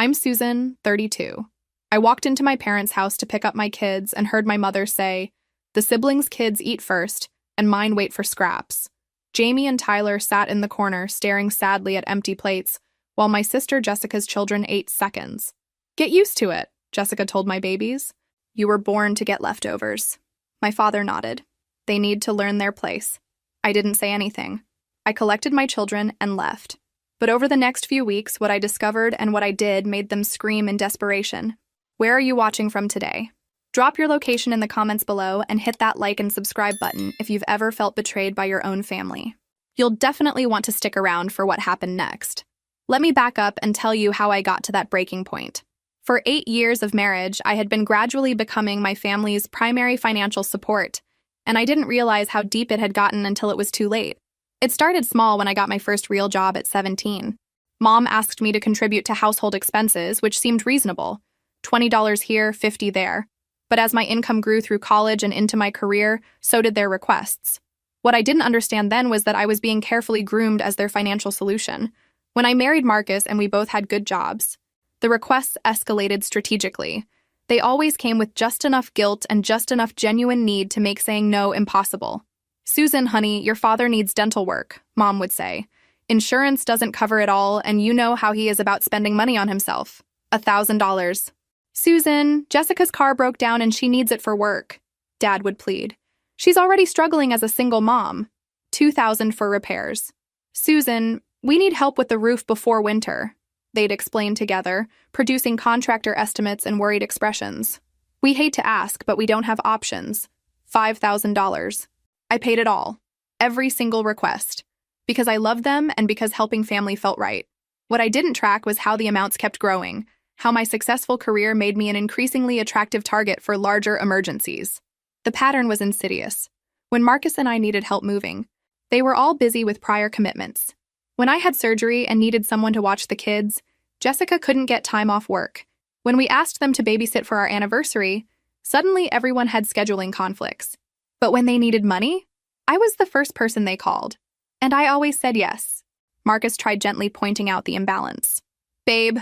I'm Susan, 32. I walked into my parents' house to pick up my kids and heard my mother say, "The siblings' kids eat first, and mine wait for scraps." Jamie and Tyler sat in the corner, staring sadly at empty plates, while my sister Jessica's children ate seconds. "Get used to it," Jessica told my babies. "You were born to get leftovers." My father nodded. "They need to learn their place." I didn't say anything. I collected my children and left. But over the next few weeks, what I discovered and what I did made them scream in desperation. Where are you watching from today? Drop your location in the comments below and hit that like and subscribe button if you've ever felt betrayed by your own family. You'll definitely want to stick around for what happened next. Let me back up and tell you how I got to that breaking point. For 8 years of marriage, I had been gradually becoming my family's primary financial support, and I didn't realize how deep it had gotten until it was too late. It started small when I got my first real job at 17. Mom asked me to contribute to household expenses, which seemed reasonable. $20 here, $50 there. But as my income grew through college and into my career, so did their requests. What I didn't understand then was that I was being carefully groomed as their financial solution. When I married Marcus and we both had good jobs, the requests escalated strategically. They always came with just enough guilt and just enough genuine need to make saying no impossible. "Susan, honey, your father needs dental work," Mom would say. "Insurance doesn't cover it all, and you know how he is about spending money on himself. $1,000. "Susan, Jessica's car broke down and she needs it for work," Dad would plead. "She's already struggling as a single mom. $2,000 for repairs." "Susan, we need help with the roof before winter," they'd explain together, producing contractor estimates and worried expressions. "We hate to ask, but we don't have options. $5,000. I paid it all. Every single request. Because I loved them and because helping family felt right. What I didn't track was how the amounts kept growing, how my successful career made me an increasingly attractive target for larger emergencies. The pattern was insidious. When Marcus and I needed help moving, they were all busy with prior commitments. When I had surgery and needed someone to watch the kids, Jessica couldn't get time off work. When we asked them to babysit for our anniversary, suddenly everyone had scheduling conflicts. But when they needed money, I was the first person they called. And I always said yes. Marcus tried gently pointing out the imbalance. "Babe,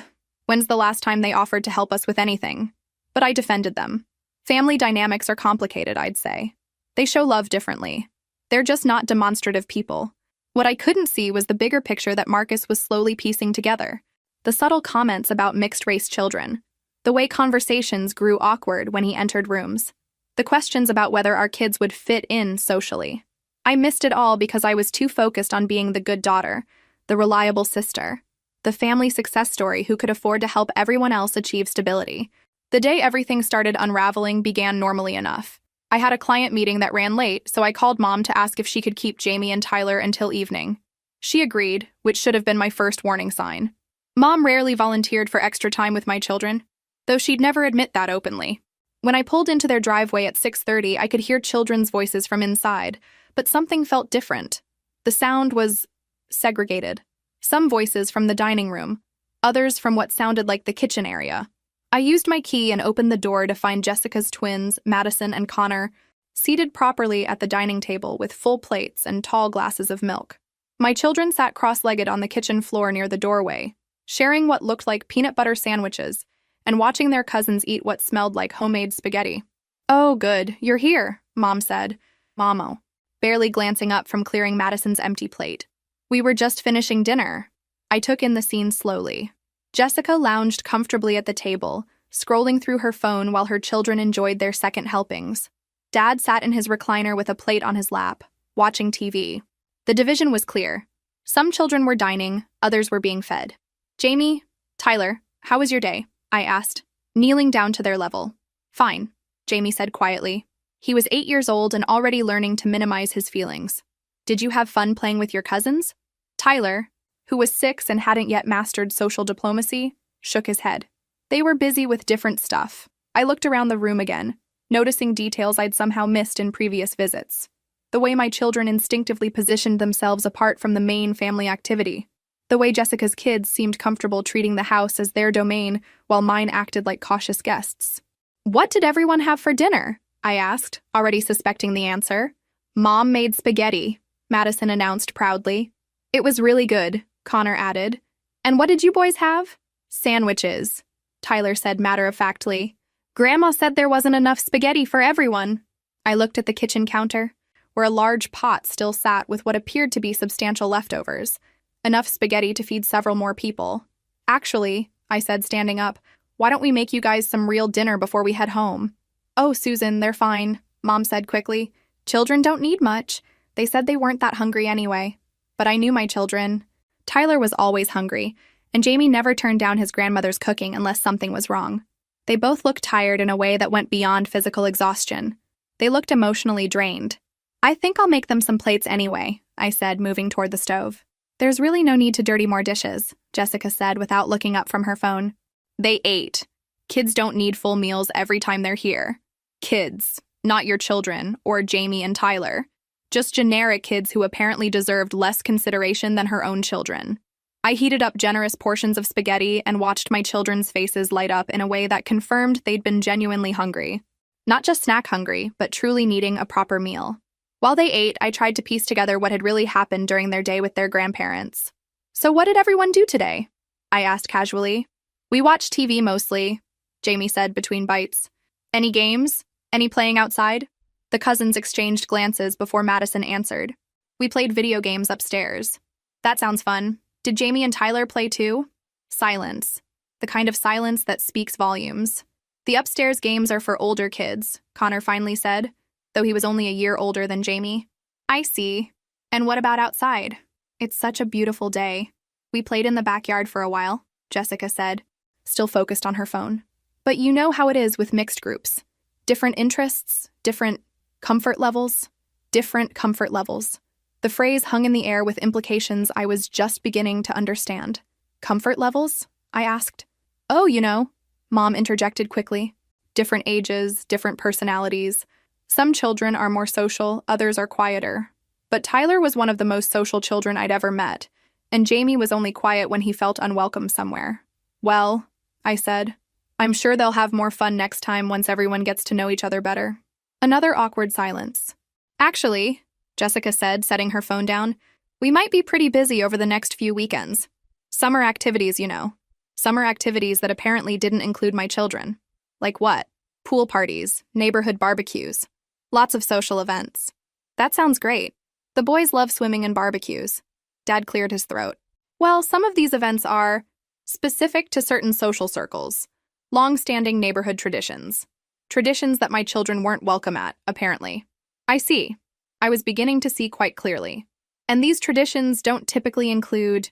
when's the last time they offered to help us with anything?" But I defended them. Family dynamics are complicated, I'd say. They show love differently. They're just not demonstrative people. What I couldn't see was the bigger picture that Marcus was slowly piecing together. The subtle comments about mixed-race children. The way conversations grew awkward when he entered rooms. The questions about whether our kids would fit in socially. I missed it all because I was too focused on being the good daughter, the reliable sister, the family success story who could afford to help everyone else achieve stability. The day everything started unraveling began normally enough. I had a client meeting that ran late, so I called Mom to ask if she could keep Jamie and Tyler until evening. She agreed, which should have been my first warning sign. Mom rarely volunteered for extra time with my children, though she'd never admit that openly. When I pulled into their driveway at 6:30, I could hear children's voices from inside, but something felt different. The sound was segregated. Some voices from the dining room, others from what sounded like the kitchen area. I used my key and opened the door to find Jessica's twins, Madison and Connor, seated properly at the dining table with full plates and tall glasses of milk. My children sat cross-legged on the kitchen floor near the doorway, sharing what looked like peanut butter sandwiches and watching their cousins eat what smelled like homemade spaghetti. "Oh, good, you're here," Mom said, "Mamo," barely glancing up from clearing Madison's empty plate. "We were just finishing dinner." I took in the scene slowly. Jessica lounged comfortably at the table, scrolling through her phone while her children enjoyed their second helpings. Dad sat in his recliner with a plate on his lap, watching TV. The division was clear. Some children were dining, others were being fed. "Jamie, Tyler, how was your day?" I asked, kneeling down to their level. "Fine," Jamie said quietly. He was 8 years old and already learning to minimize his feelings. "Did you have fun playing with your cousins?" Tyler, who was 6 and hadn't yet mastered social diplomacy, shook his head. They were busy with different stuff. I looked around the room again, noticing details I'd somehow missed in previous visits. The way my children instinctively positioned themselves apart from the main family activity. The way Jessica's kids seemed comfortable treating the house as their domain while mine acted like cautious guests. "What did everyone have for dinner?" I asked, already suspecting the answer. "Mom made spaghetti," Madison announced proudly. "It was really good," Connor added. "And what did you boys have?" Sandwiches, Tyler said matter-of-factly. Grandma said there wasn't enough spaghetti for everyone. I looked at the kitchen counter, where a large pot still sat with what appeared to be substantial leftovers, enough spaghetti to feed several more people. Actually, I said, standing up, why don't we make you guys some real dinner before we head home? Oh, Susan, they're fine, Mom said quickly. Children don't need much. They said they weren't that hungry anyway. But I knew my children. Tyler was always hungry, and Jamie never turned down his grandmother's cooking unless something was wrong. They both looked tired in a way that went beyond physical exhaustion. They looked emotionally drained. I think I'll make them some plates anyway, I said, moving toward the stove. There's really no need to dirty more dishes, Jessica said without looking up from her phone. They ate. Kids don't need full meals every time they're here. Kids, not your children, or Jamie and Tyler. Just generic kids who apparently deserved less consideration than her own children. I heated up generous portions of spaghetti and watched my children's faces light up in a way that confirmed they'd been genuinely hungry. Not just snack hungry, but truly needing a proper meal. While they ate, I tried to piece together what had really happened during their day with their grandparents. So what did everyone do today? I asked casually. We watched TV mostly, Jamie said between bites. Any games? Any playing outside? The cousins exchanged glances before Madison answered. We played video games upstairs. That sounds fun. Did Jamie and Tyler play too? Silence. The kind of silence that speaks volumes. The upstairs games are for older kids, Connor finally said, though he was only a year older than Jamie. I see. And what about outside? It's such a beautiful day. We played in the backyard for a while, Jessica said, still focused on her phone. But you know how it is with mixed groups. Different interests, different comfort levels. Different comfort levels. The phrase hung in the air with implications I was just beginning to understand. Comfort levels? I asked. Oh, you know, Mom interjected quickly. Different ages, different personalities. Some children are more social, others are quieter. But Tyler was one of the most social children I'd ever met, and Jamie was only quiet when he felt unwelcome somewhere. Well, I said, I'm sure they'll have more fun next time once everyone gets to know each other better. Another awkward silence. Actually, Jessica said, setting her phone down, we might be pretty busy over the next few weekends. Summer activities, you know. Summer activities that apparently didn't include my children. Like what? Pool parties, neighborhood barbecues. Lots of social events. That sounds great. The boys love swimming and barbecues. Dad cleared his throat. Well, some of these events are specific to certain social circles. Long-standing neighborhood traditions. Traditions that my children weren't welcome at, apparently. I see. I was beginning to see quite clearly. And these traditions don't typically include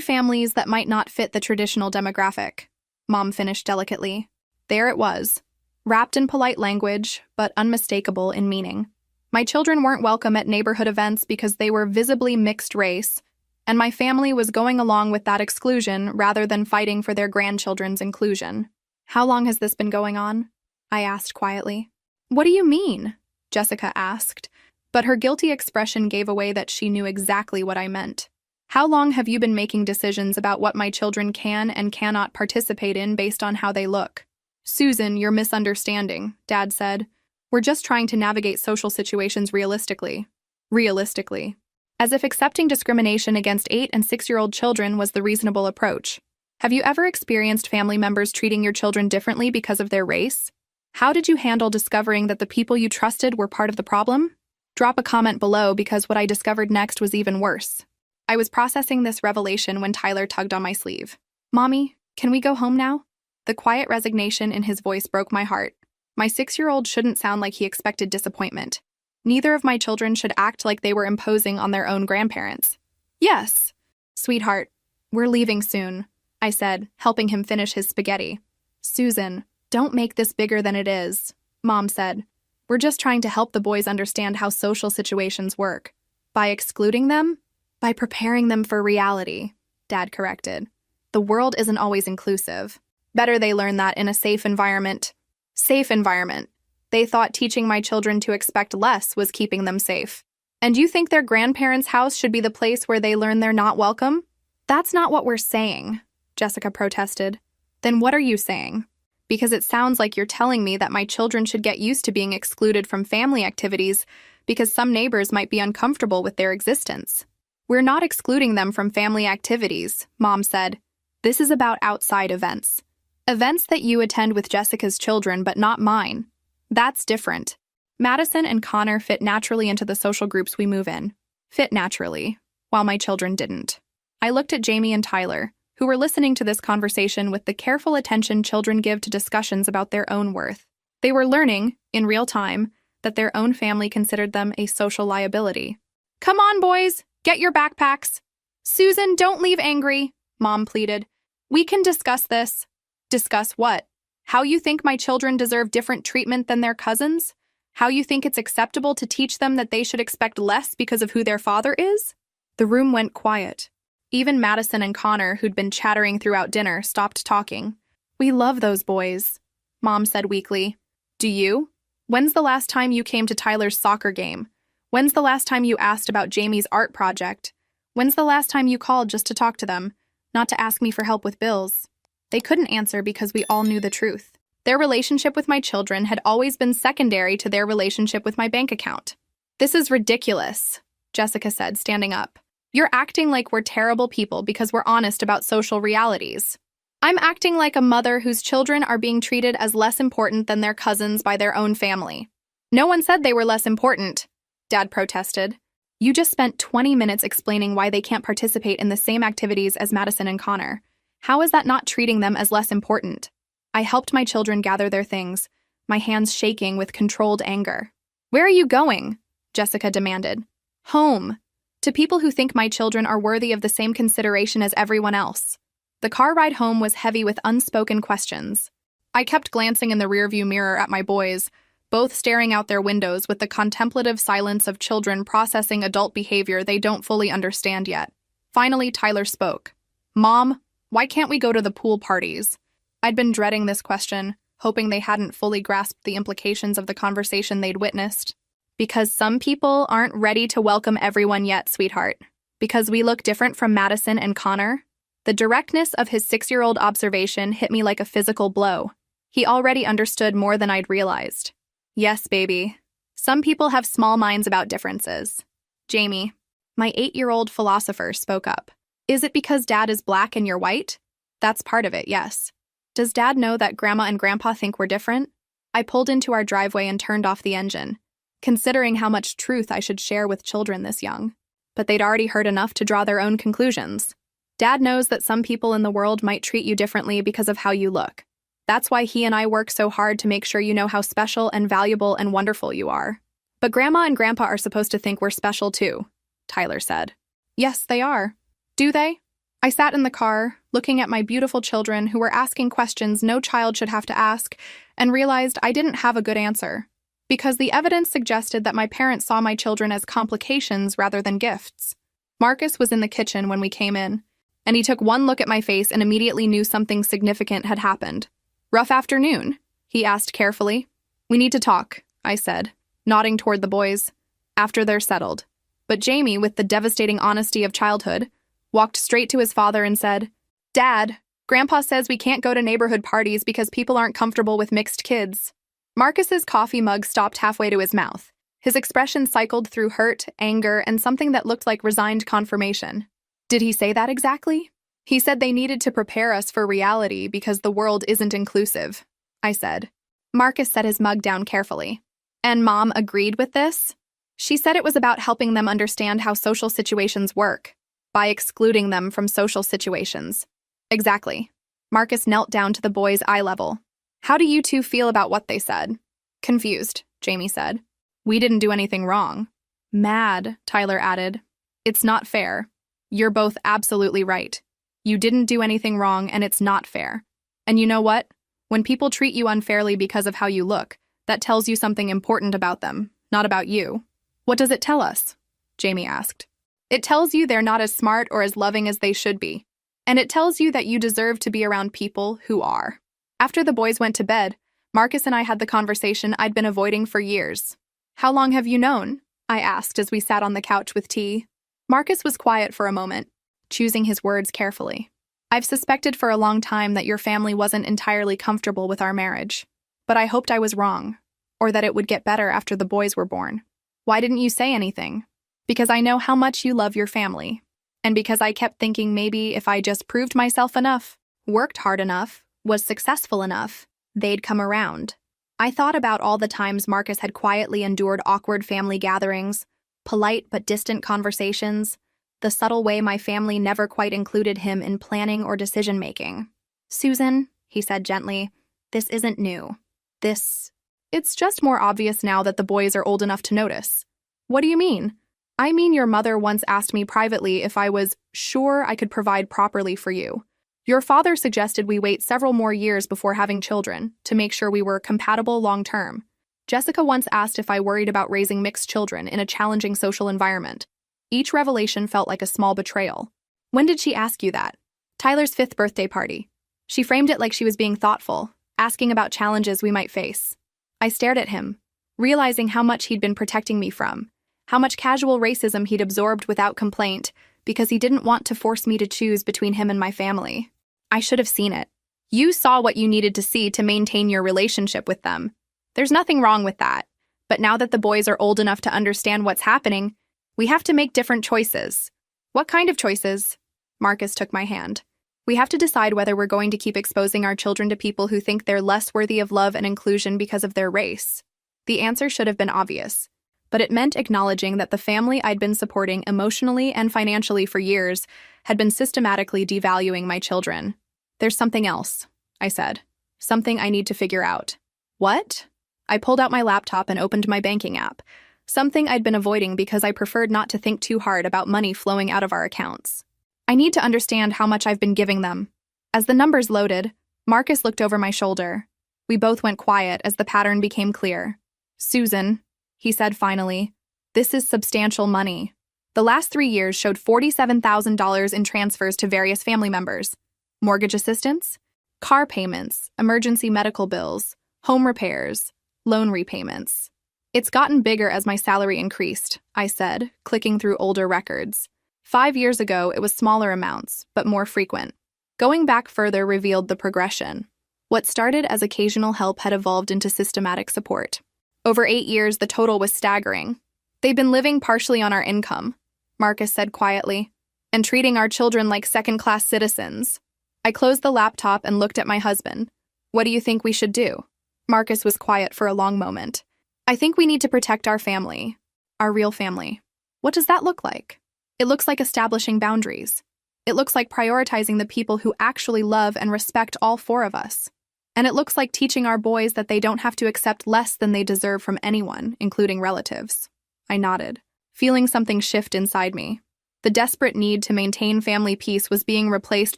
families that might not fit the traditional demographic, Mom finished delicately. There it was, wrapped in polite language, but unmistakable in meaning. My children weren't welcome at neighborhood events because they were visibly mixed race, and my family was going along with that exclusion rather than fighting for their grandchildren's inclusion. How long has this been going on? I asked quietly. What do you mean? Jessica asked, but her guilty expression gave away that she knew exactly what I meant. How long have you been making decisions about what my children can and cannot participate in based on how they look? Susan, you're misunderstanding, Dad said. We're just trying to navigate social situations realistically. Realistically. As if accepting discrimination against 8- and 6-year-old children was the reasonable approach. Have you ever experienced family members treating your children differently because of their race? How did you handle discovering that the people you trusted were part of the problem? Drop a comment below because what I discovered next was even worse. I was processing this revelation when Tyler tugged on my sleeve. Mommy, can we go home now? The quiet resignation in his voice broke my heart. My 6-year-old shouldn't sound like he expected disappointment. Neither of my children should act like they were imposing on their own grandparents. Yes. Sweetheart, we're leaving soon, I said, helping him finish his spaghetti. Susan, don't make this bigger than it is, Mom said. We're just trying to help the boys understand how social situations work. By excluding them? By preparing them for reality, Dad corrected. The world isn't always inclusive. Better they learn that in a safe environment. Safe environment. They thought teaching my children to expect less was keeping them safe. And you think their grandparents' house should be the place where they learn they're not welcome? That's not what we're saying, Jessica protested. Then what are you saying? Because it sounds like you're telling me that my children should get used to being excluded from family activities because some neighbors might be uncomfortable with their existence. We're not excluding them from family activities, Mom said. This is about outside events. Events that you attend with Jessica's children, but not mine. That's different. Madison and Connor fit naturally into the social groups we move in. Fit naturally, while my children didn't. I looked at Jamie and Tyler, who were listening to this conversation with the careful attention children give to discussions about their own worth. They were learning, in real time, that their own family considered them a social liability. "Come on, boys, get your backpacks." "Susan, don't leave angry," Mom pleaded. "We can discuss this." "Discuss what? How you think my children deserve different treatment than their cousins? How you think it's acceptable to teach them that they should expect less because of who their father is?" The room went quiet. Even Madison and Connor, who'd been chattering throughout dinner, stopped talking. "We love those boys," Mom said weakly. "Do you? When's the last time you came to Tyler's soccer game? When's the last time you asked about Jamie's art project? When's the last time you called just to talk to them, not to ask me for help with bills?" They couldn't answer because we all knew the truth. Their relationship with my children had always been secondary to their relationship with my bank account. "This is ridiculous," Jessica said, standing up. "You're acting like we're terrible people because we're honest about social realities." "I'm acting like a mother whose children are being treated as less important than their cousins by their own family." "No one said they were less important," Dad protested. "You just spent 20 minutes explaining why they can't participate in the same activities as Madison and Connor. How is that not treating them as less important?" I helped my children gather their things, my hands shaking with controlled anger. "Where are you going?" Jessica demanded. "Home. To people who think my children are worthy of the same consideration as everyone else." The car ride home was heavy with unspoken questions. I kept glancing in the rearview mirror at my boys, both staring out their windows with the contemplative silence of children processing adult behavior they don't fully understand yet. Finally, Tyler spoke. "Mom, why can't we go to the pool parties?" I'd been dreading this question, hoping they hadn't fully grasped the implications of the conversation they'd witnessed. "Because some people aren't ready to welcome everyone yet, sweetheart. Because we look different from Madison and Connor." The directness of his 6-year-old observation hit me like a physical blow. He already understood more than I'd realized. "Yes, baby. Some people have small minds about differences." "Jamie," my 8-year-old philosopher spoke up. "Is it because Dad is black and you're white?" "That's part of it, yes." "Does Dad know that Grandma and Grandpa think we're different?" I pulled into our driveway and turned off the engine, considering how much truth I should share with children this young. But they'd already heard enough to draw their own conclusions. "Dad knows that some people in the world might treat you differently because of how you look. That's why he and I work so hard to make sure you know how special and valuable and wonderful you are." "But Grandma and Grandpa are supposed to think we're special too," Tyler said. "Yes, they are." "Do they?" I sat in the car, looking at my beautiful children who were asking questions no child should have to ask, and realized I didn't have a good answer. Because the evidence suggested that my parents saw my children as complications rather than gifts. Marcus was in the kitchen when we came in, and he took one look at my face and immediately knew something significant had happened. "Rough afternoon?" he asked carefully. "We need to talk," I said, nodding toward the boys, "after they're settled." But Jamie, with the devastating honesty of childhood, walked straight to his father and said, "Dad, Grandpa says we can't go to neighborhood parties because people aren't comfortable with mixed kids." Marcus's coffee mug stopped halfway to his mouth. His expression cycled through hurt, anger, and something that looked like resigned confirmation. "Did he say that exactly?" "He said they needed to prepare us for reality because the world isn't inclusive," I said. Marcus set his mug down carefully. "And Mom agreed with this?" "She said it was about helping them understand how social situations work, by excluding them from social situations." "Exactly." Marcus knelt down to the boys' eye level. "How do you two feel about what they said?" "Confused," Jamie said. "We didn't do anything wrong." "Mad," Tyler added. "It's not fair." "You're both absolutely right. You didn't do anything wrong, and it's not fair. And you know what? When people treat you unfairly because of how you look, that tells you something important about them, not about you." "What does it tell us?" Jamie asked. "It tells you they're not as smart or as loving as they should be. And it tells you that you deserve to be around people who are." After the boys went to bed, Marcus and I had the conversation I'd been avoiding for years. "How long have you known?" I asked as we sat on the couch with tea. Marcus was quiet for a moment, choosing his words carefully. "I've suspected for a long time that your family wasn't entirely comfortable with our marriage. But I hoped I was wrong, or that it would get better after the boys were born." "Why didn't you say anything?" "Because I know how much you love your family." And because I kept thinking maybe if I just proved myself enough, worked hard enough, was successful enough, they'd come around. I thought about all the times Marcus had quietly endured awkward family gatherings, polite but distant conversations, the subtle way my family never quite included him in planning or decision-making. "Susan," he said gently, "this isn't new. It's just more obvious now that the boys are old enough to notice." "What do you mean?" "I mean your mother once asked me privately if I was sure I could provide properly for you. Your father suggested we wait several more years before having children to make sure we were compatible long-term. Jessica once asked if I worried about raising mixed children in a challenging social environment. Each revelation felt like a small betrayal." "When did she ask you that?" "Tyler's 5th birthday party. She framed it like she was being thoughtful, asking about challenges we might face." I stared at him, realizing how much he'd been protecting me from, how much casual racism he'd absorbed without complaint, because he didn't want to force me to choose between him and my family. I should have seen it. "You saw what you needed to see to maintain your relationship with them. There's nothing wrong with that. But now that the boys are old enough to understand what's happening, we have to make different choices." "What kind of choices?" Marcus took my hand. "We have to decide whether we're going to keep exposing our children to people who think they're less worthy of love and inclusion because of their race." The answer should have been obvious, but it meant acknowledging that the family I'd been supporting emotionally and financially for years had been systematically devaluing my children. "There's something else," I said. "Something I need to figure out." "What?" I pulled out my laptop and opened my banking app, something I'd been avoiding because I preferred not to think too hard about money flowing out of our accounts. "I need to understand how much I've been giving them." As the numbers loaded, Marcus looked over my shoulder. We both went quiet as the pattern became clear. "Susan," he said finally, "this is substantial money." The last 3 years showed $47,000 in transfers to various family members. Mortgage assistance, car payments, emergency medical bills, home repairs, loan repayments. "It's gotten bigger as my salary increased," I said, clicking through older records. 5 years ago, it was smaller amounts, but more frequent. Going back further revealed the progression. What started as occasional help had evolved into systematic support. Over 8 years, the total was staggering. "They've been living partially on our income," Marcus said quietly, "and treating our children like second-class citizens." I closed the laptop and looked at my husband. "What do you think we should do?" Marcus was quiet for a long moment. "I think we need to protect our family. Our real family." "What does that look like?" "It looks like establishing boundaries. It looks like prioritizing the people who actually love and respect all 4 of us. And it looks like teaching our boys that they don't have to accept less than they deserve from anyone, including relatives." I nodded, feeling something shift inside me. The desperate need to maintain family peace was being replaced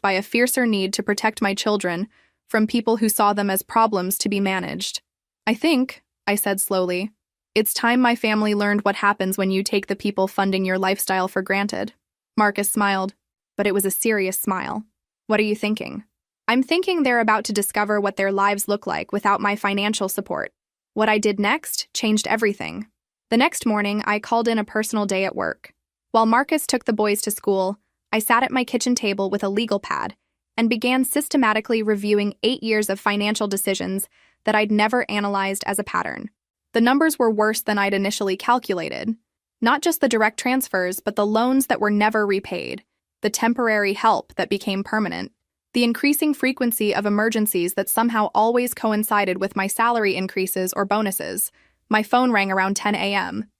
by a fiercer need to protect my children from people who saw them as problems to be managed. "I think," I said slowly, "it's time my family learned what happens when you take the people funding your lifestyle for granted." Marcus smiled, but it was a serious smile. "What are you thinking?" "I'm thinking they're about to discover what their lives look like without my financial support." What I did next changed everything. The next morning, I called in a personal day at work. While Marcus took the boys to school, I sat at my kitchen table with a legal pad and began systematically reviewing 8 years of financial decisions that I'd never analyzed as a pattern. The numbers were worse than I'd initially calculated. Not just the direct transfers, but the loans that were never repaid, the temporary help that became permanent, the increasing frequency of emergencies that somehow always coincided with my salary increases or bonuses. My phone rang around 10 a.m.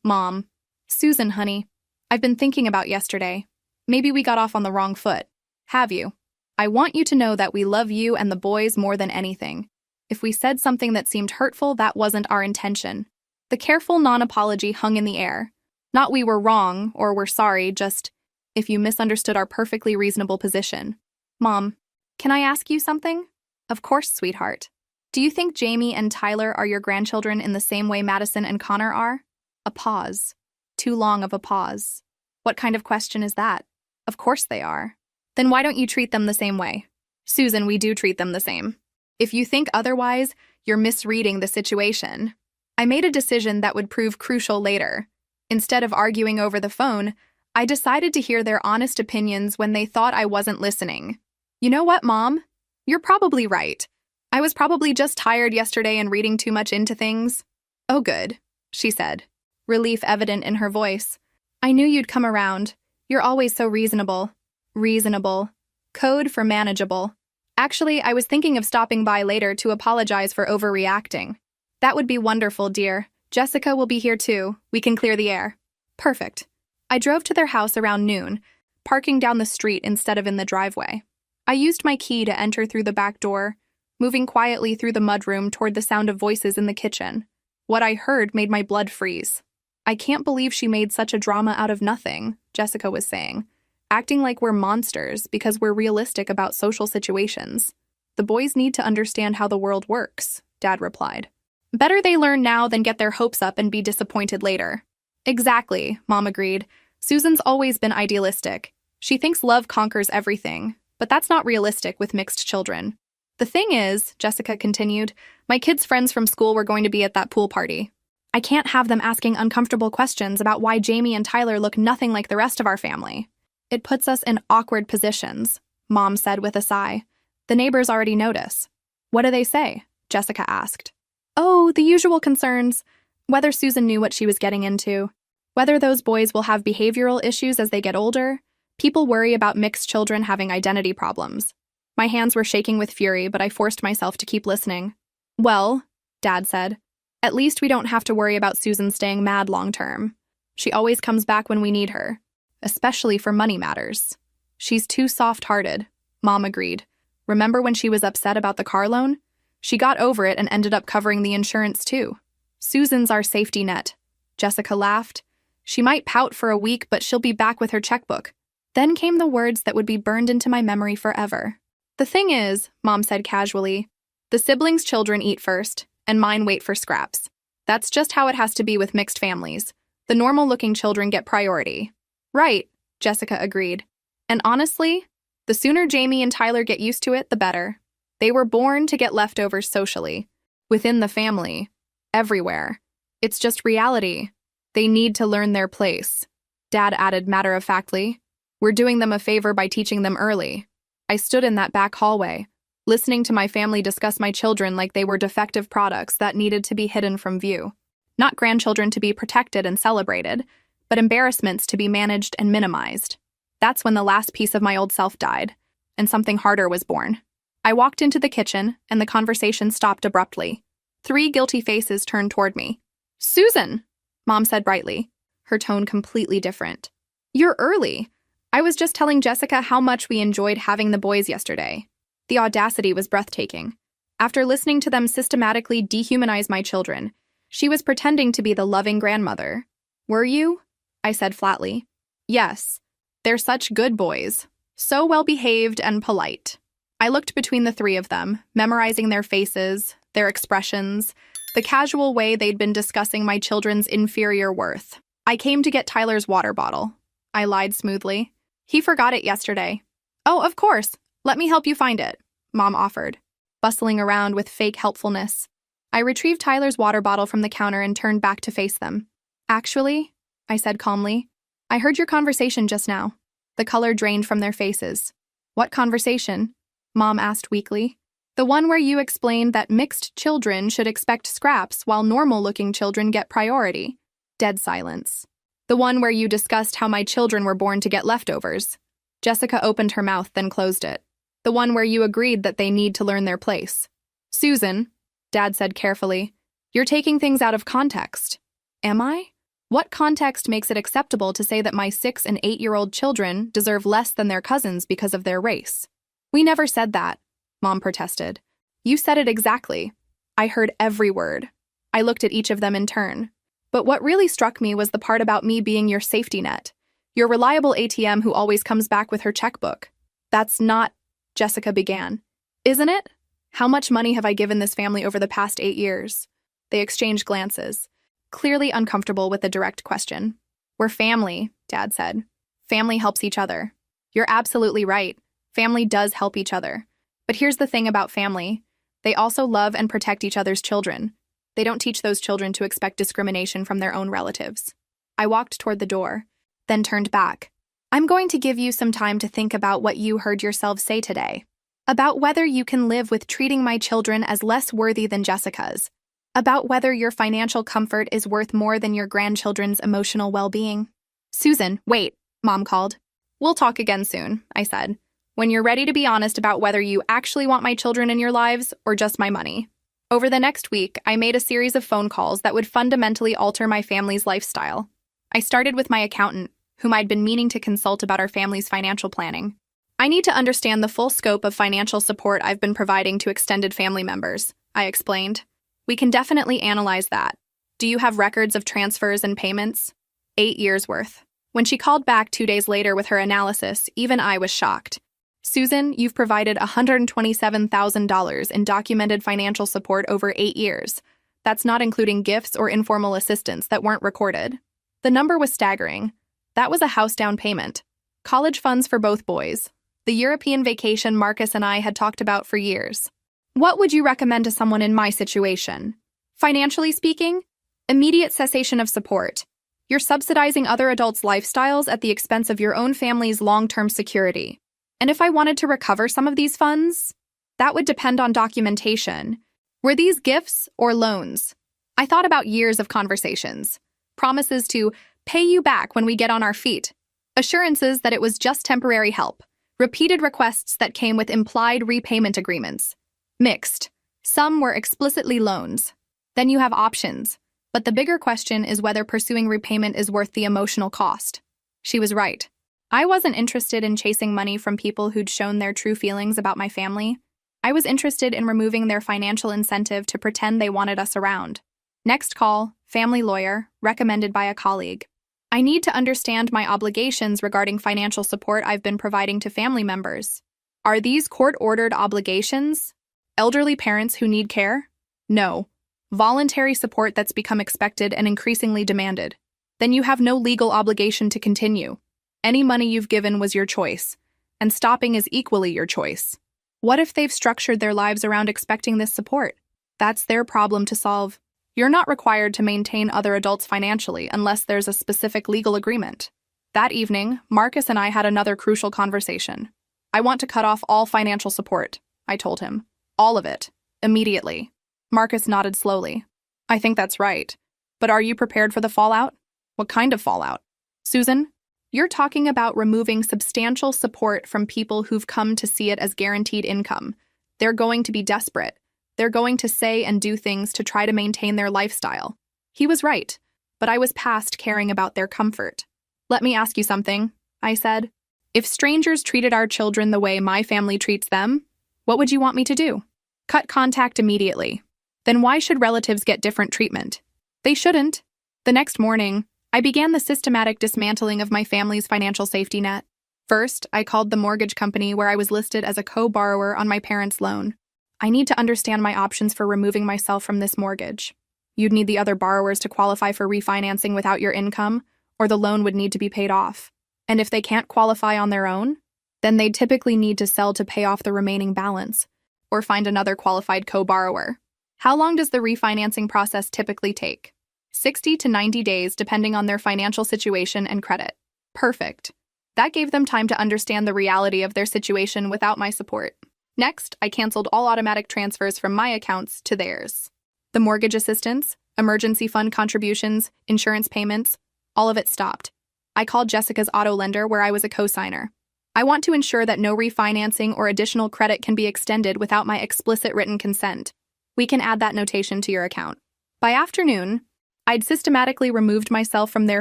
"Mom." "Susan, honey, I've been thinking about yesterday. Maybe we got off on the wrong foot." "Have you?" "I want you to know that we love you and the boys more than anything. If we said something that seemed hurtful, that wasn't our intention." The careful non-apology hung in the air. Not "we were wrong" or "we're sorry," just "if you misunderstood our perfectly reasonable position." "Mom, can I ask you something?" "Of course, sweetheart." "Do you think Jamie and Tyler are your grandchildren in the same way Madison and Connor are?" A pause. Too long of a pause. "What kind of question is that?" "Of course they are." "Then why don't you treat them the same way?" "Susan, we do treat them the same. If you think otherwise, you're misreading the situation." I made a decision that would prove crucial later. Instead of arguing over the phone, I decided to hear their honest opinions when they thought I wasn't listening. "You know what, Mom? You're probably right. I was probably just tired yesterday and reading too much into things." "Oh, good," she said, relief evident in her voice. "I knew you'd come around. You're always so reasonable. Reasonable. Code for manageable. Actually, I was thinking of stopping by later to apologize for overreacting. That would be wonderful, dear. Jessica will be here too. We can clear the air. Perfect. I drove to their house around noon, parking down the street instead of in the driveway. I used my key to enter through the back door, moving quietly through the mudroom toward the sound of voices in the kitchen. What I heard made my blood freeze. I can't believe she made such a drama out of nothing, Jessica was saying, acting like we're monsters because we're realistic about social situations. The boys need to understand how the world works, Dad replied. Better they learn now than get their hopes up and be disappointed later. Exactly, Mom agreed. Susan's always been idealistic. She thinks love conquers everything, but that's not realistic with mixed children. The thing is, Jessica continued, my kids' friends from school were going to be at that pool party. I can't have them asking uncomfortable questions about why Jamie and Tyler look nothing like the rest of our family. It puts us in awkward positions, Mom said with a sigh. The neighbors already notice. What do they say? Jessica asked. Oh, the usual concerns. Whether Susan knew what she was getting into. Whether those boys will have behavioral issues as they get older. People worry about mixed children having identity problems. My hands were shaking with fury, but I forced myself to keep listening. Well, Dad said, at least we don't have to worry about Susan staying mad long term. She always comes back when we need her, especially for money matters. She's too soft-hearted, Mom agreed. Remember when she was upset about the car loan? She got over it and ended up covering the insurance too. Susan's our safety net. Jessica laughed. She might pout for a week, but she'll be back with her checkbook. Then came the words that would be burned into my memory forever. The thing is, Mom said casually, the siblings' children eat first, and mine wait for scraps. That's just how it has to be with mixed families. The normal-looking children get priority. Right, Jessica agreed. And honestly, the sooner Jamie and Tyler get used to it, the better. They were born to get leftovers socially, within the family, everywhere. It's just reality. They need to learn their place. Dad added matter-of-factly. We're doing them a favor by teaching them early. I stood in that back hallway, listening to my family discuss my children like they were defective products that needed to be hidden from view. Not grandchildren to be protected and celebrated, but embarrassments to be managed and minimized. That's when the last piece of my old self died, and something harder was born. I walked into the kitchen, and the conversation stopped abruptly. 3 guilty faces turned toward me. Susan, Mom said brightly, her tone completely different. You're early. I was just telling Jessica how much we enjoyed having the boys yesterday. The audacity was breathtaking. After listening to them systematically dehumanize my children, she was pretending to be the loving grandmother. Were you? I said flatly. Yes. They're such good boys. So well-behaved and polite. I looked between the 3 of them, memorizing their faces, their expressions, the casual way they'd been discussing my children's inferior worth. I came to get Tyler's water bottle. I lied smoothly. He forgot it yesterday. Oh, of course. Let me help you find it, Mom offered, bustling around with fake helpfulness. I retrieved Tyler's water bottle from the counter and turned back to face them. Actually, I said calmly, I heard your conversation just now. The color drained from their faces. What conversation? Mom asked weakly. The one where you explained that mixed children should expect scraps while normal-looking children get priority. Dead silence. The one where you discussed how my children were born to get leftovers. Jessica opened her mouth, then closed it. The one where you agreed that they need to learn their place. Susan, Dad said carefully, you're taking things out of context. Am I? What context makes it acceptable to say that my 6- and 8-year-old children deserve less than their cousins because of their race? We never said that, Mom protested. You said it exactly. I heard every word. I looked at each of them in turn. But what really struck me was the part about me being your safety net. Your reliable ATM who always comes back with her checkbook. That's not, Jessica began. Isn't it? How much money have I given this family over the past 8 years? They exchanged glances, clearly uncomfortable with the direct question. We're family, Dad said. Family helps each other. You're absolutely right. Family does help each other. But here's the thing about family. They also love and protect each other's children. They don't teach those children to expect discrimination from their own relatives. I walked toward the door, then turned back. I'm going to give you some time to think about what you heard yourself say today. About whether you can live with treating my children as less worthy than Jessica's. About whether your financial comfort is worth more than your grandchildren's emotional well-being. Susan, wait, Mom called. We'll talk again soon, I said, when you're ready to be honest about whether you actually want my children in your lives or just my money. Over the next week, I made a series of phone calls that would fundamentally alter my family's lifestyle. I started with my accountant, whom I'd been meaning to consult about our family's financial planning. I need to understand the full scope of financial support I've been providing to extended family members, I explained. We can definitely analyze that. Do you have records of transfers and payments? 8 years worth. When she called back 2 days later with her analysis, even I was shocked. Susan, you've provided $127,000 in documented financial support over 8 years. That's not including gifts or informal assistance that weren't recorded. The number was staggering. That was a house down payment. College funds for both boys. The European vacation Marcus and I had talked about for years. What would you recommend to someone in my situation? Financially speaking, immediate cessation of support. You're subsidizing other adults' lifestyles at the expense of your own family's long-term security. And if I wanted to recover some of these funds, that would depend on documentation. Were these gifts or loans? I thought about years of conversations, promises to pay you back when we get on our feet, assurances that it was just temporary help, repeated requests that came with implied repayment agreements. Mixed. Some were explicitly loans. Then you have options. But the bigger question is whether pursuing repayment is worth the emotional cost. She was right. I wasn't interested in chasing money from people who'd shown their true feelings about my family. I was interested in removing their financial incentive to pretend they wanted us around. Next call, family lawyer, recommended by a colleague. I need to understand my obligations regarding financial support I've been providing to family members. Are these court-ordered obligations? Elderly parents who need care? No. Voluntary support that's become expected and increasingly demanded. Then you have no legal obligation to continue. Any money you've given was your choice, and stopping is equally your choice. What if they've structured their lives around expecting this support? That's their problem to solve. You're not required to maintain other adults financially unless there's a specific legal agreement. That evening, Marcus and I had another crucial conversation. I want to cut off all financial support, I told him. All of it. Immediately. Marcus nodded slowly. I think that's right. But are you prepared for the fallout? What kind of fallout? Susan? You're talking about removing substantial support from people who've come to see it as guaranteed income. They're going to be desperate. They're going to say and do things to try to maintain their lifestyle. He was right, but I was past caring about their comfort. Let me ask you something, I said. If strangers treated our children the way my family treats them, what would you want me to do? Cut contact immediately. Then why should relatives get different treatment? They shouldn't. The next morning, I began the systematic dismantling of my family's financial safety net. First, I called the mortgage company where I was listed as a co-borrower on my parents' loan. I need to understand my options for removing myself from this mortgage. You'd need the other borrowers to qualify for refinancing without your income, or the loan would need to be paid off. And if they can't qualify on their own, then they'd typically need to sell to pay off the remaining balance, or find another qualified co-borrower. How long does the refinancing process typically take? 60 to 90 days depending on their financial situation and credit. Perfect. That gave them time to understand the reality of their situation without my support. Next, I canceled all automatic transfers from my accounts to theirs. The mortgage assistance, emergency fund contributions, insurance payments, all of it stopped. I called Jessica's auto lender where I was a co-signer. I want to ensure that no refinancing or additional credit can be extended without my explicit written consent. We can add that notation to your account. By afternoon, I'd systematically removed myself from their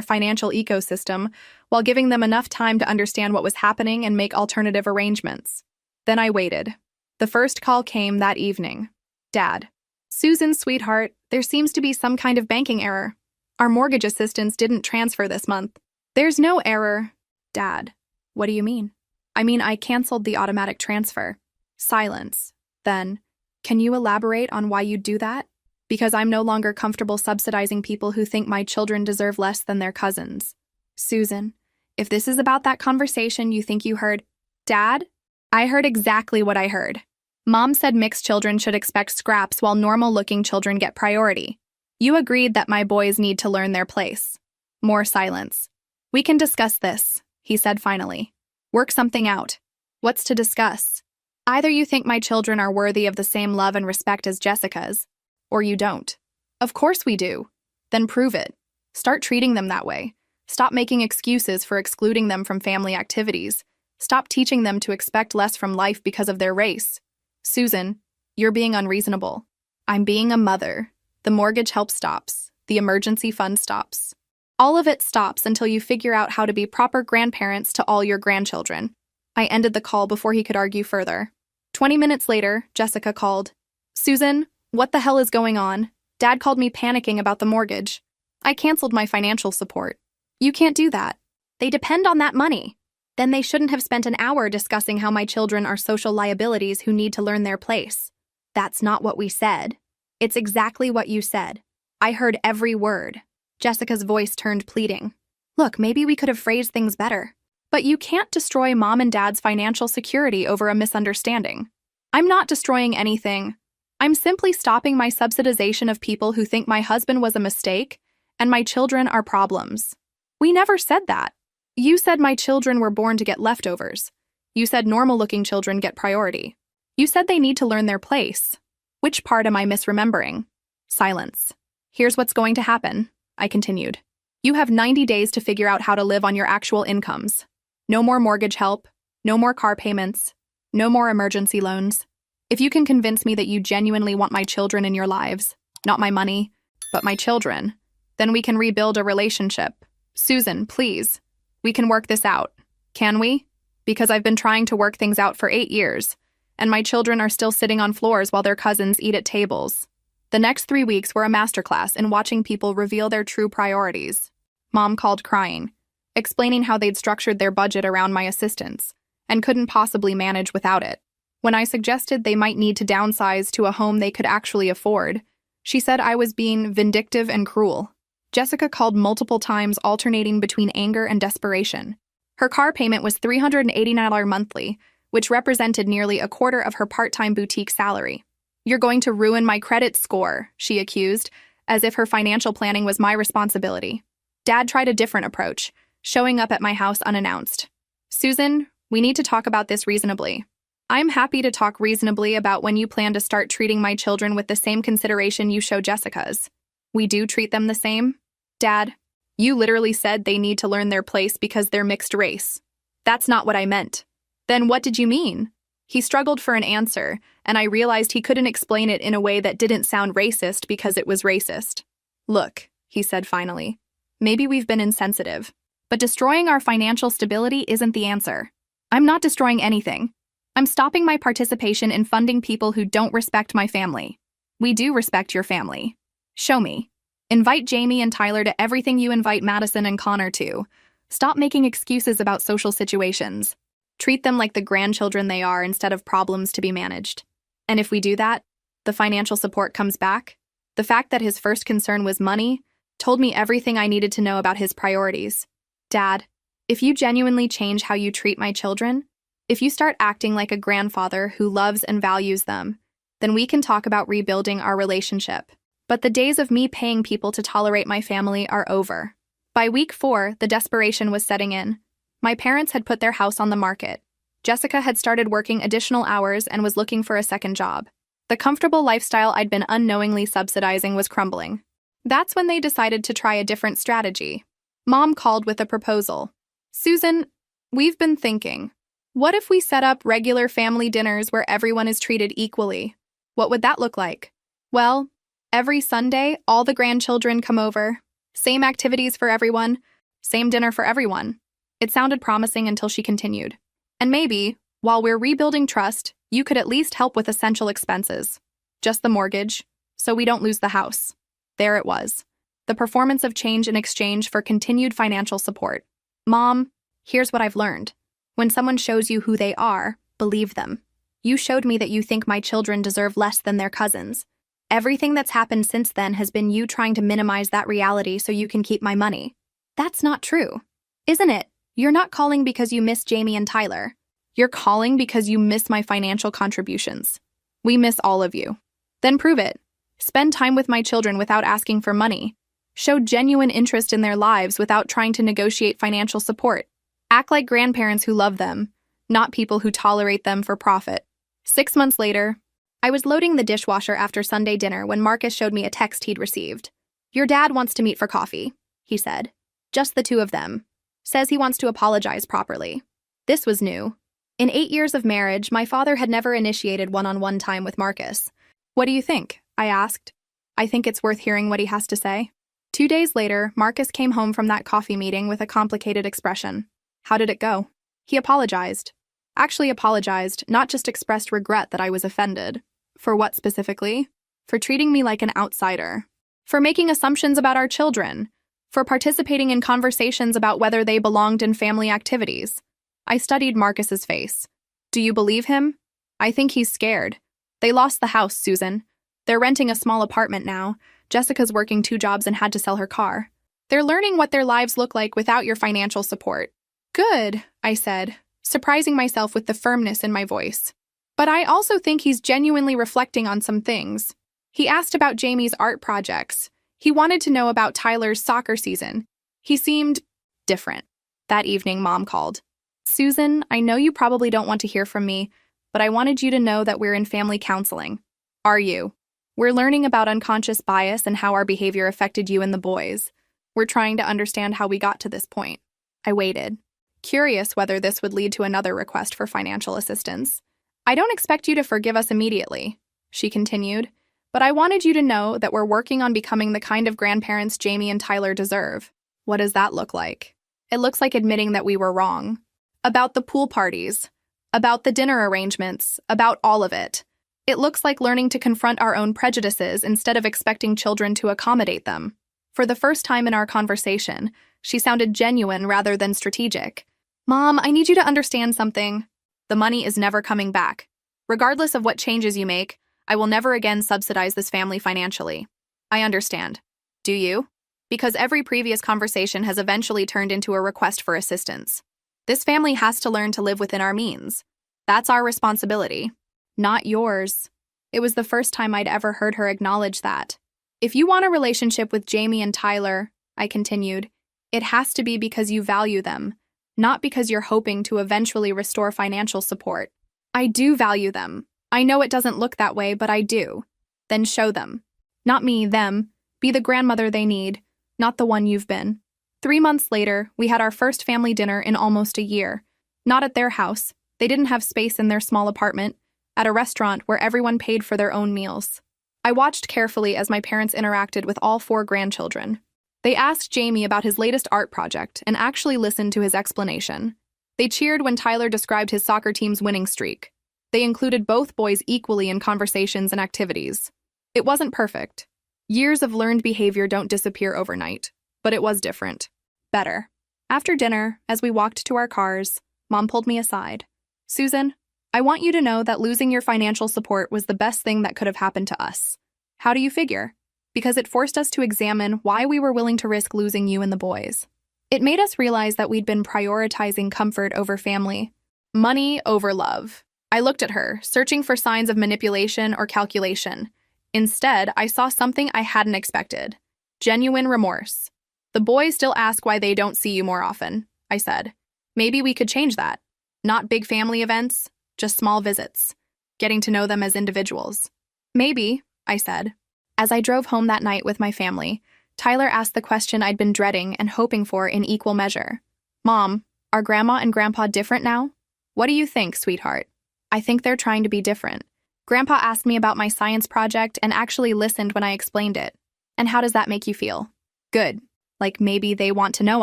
financial ecosystem while giving them enough time to understand what was happening and make alternative arrangements. Then I waited. The first call came that evening. Dad. Susan, sweetheart, there seems to be some kind of banking error. Our mortgage assistance didn't transfer this month. There's no error. Dad. What do you mean? I mean, I canceled the automatic transfer. Silence. Then, can you elaborate on why you'd do that? Because I'm no longer comfortable subsidizing people who think my children deserve less than their cousins. Susan, if this is about that conversation you think you heard, Dad? I heard exactly what I heard. Mom said mixed children should expect scraps while normal-looking children get priority. You agreed that my boys need to learn their place. More silence. We can discuss this, he said finally. Work something out. What's to discuss? Either you think my children are worthy of the same love and respect as Jessica's, or you don't. Of course we do. Then prove it. Start treating them that way. Stop making excuses for excluding them from family activities. Stop teaching them to expect less from life because of their race. Susan, you're being unreasonable. I'm being a mother. The mortgage help stops. The emergency fund stops. All of it stops until you figure out how to be proper grandparents to all your grandchildren. I ended the call before he could argue further. 20 minutes later, Jessica called. Susan, what the hell is going on? Dad called me panicking about the mortgage. I canceled my financial support. You can't do that. They depend on that money. Then they shouldn't have spent an hour discussing how my children are social liabilities who need to learn their place. That's not what we said. It's exactly what you said. I heard every word. Jessica's voice turned pleading. Look, maybe we could have phrased things better. But you can't destroy Mom and Dad's financial security over a misunderstanding. I'm not destroying anything. I'm simply stopping my subsidization of people who think my husband was a mistake and my children are problems. We never said that. You said my children were born to get leftovers. You said normal-looking children get priority. You said they need to learn their place. Which part am I misremembering? Silence. Here's what's going to happen, I continued. You have 90 days to figure out how to live on your actual incomes. No more mortgage help, no more car payments, no more emergency loans. If you can convince me that you genuinely want my children in your lives, not my money, but my children, then we can rebuild a relationship. Susan, please. We can work this out. Can we? Because I've been trying to work things out for 8 years, and my children are still sitting on floors while their cousins eat at tables. The next 3 weeks were a masterclass in watching people reveal their true priorities. Mom called crying, explaining how they'd structured their budget around my assistance and couldn't possibly manage without it. When I suggested they might need to downsize to a home they could actually afford, she said I was being vindictive and cruel. Jessica called multiple times, alternating between anger and desperation. Her car payment was $389 monthly, which represented nearly a quarter of her part-time boutique salary. You're going to ruin my credit score, she accused, as if her financial planning was my responsibility. Dad tried a different approach, showing up at my house unannounced. Susan, we need to talk about this reasonably. I'm happy to talk reasonably about when you plan to start treating my children with the same consideration you show Jessica's. We do treat them the same? Dad, you literally said they need to learn their place because they're mixed race. That's not what I meant. Then what did you mean? He struggled for an answer, and I realized he couldn't explain it in a way that didn't sound racist because it was racist. Look, he said finally, maybe we've been insensitive, but destroying our financial stability isn't the answer. I'm not destroying anything. I'm stopping my participation in funding people who don't respect my family. We do respect your family. Show me. Invite Jamie and Tyler to everything you invite Madison and Connor to. Stop making excuses about social situations. Treat them like the grandchildren they are instead of problems to be managed. And if we do that, the financial support comes back. The fact that his first concern was money told me everything I needed to know about his priorities. Dad, if you genuinely change how you treat my children, if you start acting like a grandfather who loves and values them, then we can talk about rebuilding our relationship. But the days of me paying people to tolerate my family are over. By week 4, the desperation was setting in. My parents had put their house on the market. Jessica had started working additional hours and was looking for a second job. The comfortable lifestyle I'd been unknowingly subsidizing was crumbling. That's when they decided to try a different strategy. Mom called with a proposal. Susan, we've been thinking. What if we set up regular family dinners where everyone is treated equally? What would that look like? Well, every Sunday, all the grandchildren come over. Same activities for everyone. Same dinner for everyone. It sounded promising until she continued. And maybe, while we're rebuilding trust, you could at least help with essential expenses. Just the mortgage, so we don't lose the house. There it was. The performance of change in exchange for continued financial support. Mom, here's what I've learned. When someone shows you who they are, believe them. You showed me that you think my children deserve less than their cousins. Everything that's happened since then has been you trying to minimize that reality so you can keep my money. That's not true. Isn't it? You're not calling because you miss Jamie and Tyler. You're calling because you miss my financial contributions. We miss all of you. Then prove it. Spend time with my children without asking for money. Show genuine interest in their lives without trying to negotiate financial support. Act like grandparents who love them, not people who tolerate them for profit. 6 months later, I was loading the dishwasher after Sunday dinner when Marcus showed me a text he'd received. Your dad wants to meet for coffee, he said. Just the two of them. Says he wants to apologize properly. This was new. In 8 years of marriage, my father had never initiated one-on-one time with Marcus. What do you think? I asked. I think it's worth hearing what he has to say. 2 days later, Marcus came home from that coffee meeting with a complicated expression. How did it go? He apologized. Actually apologized, not just expressed regret that I was offended. For what specifically? For treating me like an outsider. For making assumptions about our children. For participating in conversations about whether they belonged in family activities. I studied Marcus's face. Do you believe him? I think he's scared. They lost the house, Susan. They're renting a small apartment now. Jessica's working 2 jobs and had to sell her car. They're learning what their lives look like without your financial support. Good, I said, surprising myself with the firmness in my voice. But I also think he's genuinely reflecting on some things. He asked about Jamie's art projects. He wanted to know about Tyler's soccer season. He seemed different. That evening, Mom called. Susan, I know you probably don't want to hear from me, but I wanted you to know that we're in family counseling. Are you? We're learning about unconscious bias and how our behavior affected you and the boys. We're trying to understand how we got to this point. I waited, curious whether this would lead to another request for financial assistance. I don't expect you to forgive us immediately, she continued, but I wanted you to know that we're working on becoming the kind of grandparents Jamie and Tyler deserve. What does that look like? It looks like admitting that we were wrong. About the pool parties. About the dinner arrangements. About all of it. It looks like learning to confront our own prejudices instead of expecting children to accommodate them. For the first time in our conversation, she sounded genuine rather than strategic. Mom, I need you to understand something. The money is never coming back. Regardless of what changes you make, I will never again subsidize this family financially. I understand. Do you? Because every previous conversation has eventually turned into a request for assistance. This family has to learn to live within our means. That's our responsibility. Not yours. It was the first time I'd ever heard her acknowledge that. If you want a relationship with Jamie and Tyler, I continued, it has to be because you value them, not because you're hoping to eventually restore financial support. I do value them. I know it doesn't look that way, but I do. Then show them. Not me, them. Be the grandmother they need, not the one you've been. 3 months later, we had our first family dinner in almost a year. Not at their house. They didn't have space in their small apartment. At a restaurant where everyone paid for their own meals. I watched carefully as my parents interacted with all 4 grandchildren. They asked Jamie about his latest art project and actually listened to his explanation. They cheered when Tyler described his soccer team's winning streak. They included both boys equally in conversations and activities. It wasn't perfect. Years of learned behavior don't disappear overnight, but it was different. Better. After dinner, as we walked to our cars, Mom pulled me aside. Susan, I want you to know that losing your financial support was the best thing that could have happened to us. How do you figure? Because it forced us to examine why we were willing to risk losing you and the boys. It made us realize that we'd been prioritizing comfort over family, money over love. I looked at her, searching for signs of manipulation or calculation. Instead, I saw something I hadn't expected. Genuine remorse. The boys still ask why they don't see you more often, I said. Maybe we could change that. Not big family events. Just small visits, getting to know them as individuals. Maybe, I said. As I drove home that night with my family, Tyler asked the question I'd been dreading and hoping for in equal measure. Mom, are Grandma and Grandpa different now? What do you think, sweetheart? I think they're trying to be different. Grandpa asked me about my science project and actually listened when I explained it. And how does that make you feel? Good. Like maybe they want to know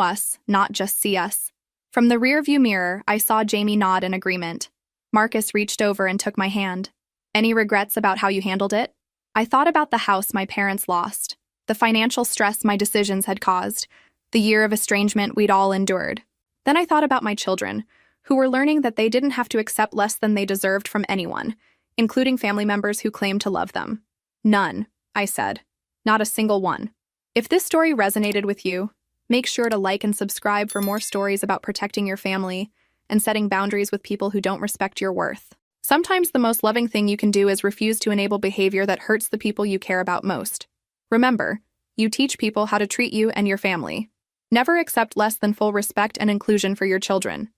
us, not just see us. From the rearview mirror, I saw Jamie nod in agreement. Marcus reached over and took my hand. Any regrets about how you handled it? I thought about the house my parents lost, the financial stress my decisions had caused, the year of estrangement we'd all endured. Then I thought about my children, who were learning that they didn't have to accept less than they deserved from anyone, including family members who claimed to love them. None, I said. Not a single one. If this story resonated with you, make sure to like and subscribe for more stories about protecting your family and setting boundaries with people who don't respect your worth. Sometimes the most loving thing you can do is refuse to enable behavior that hurts the people you care about most. Remember, you teach people how to treat you and your family. Never accept less than full respect and inclusion for your children.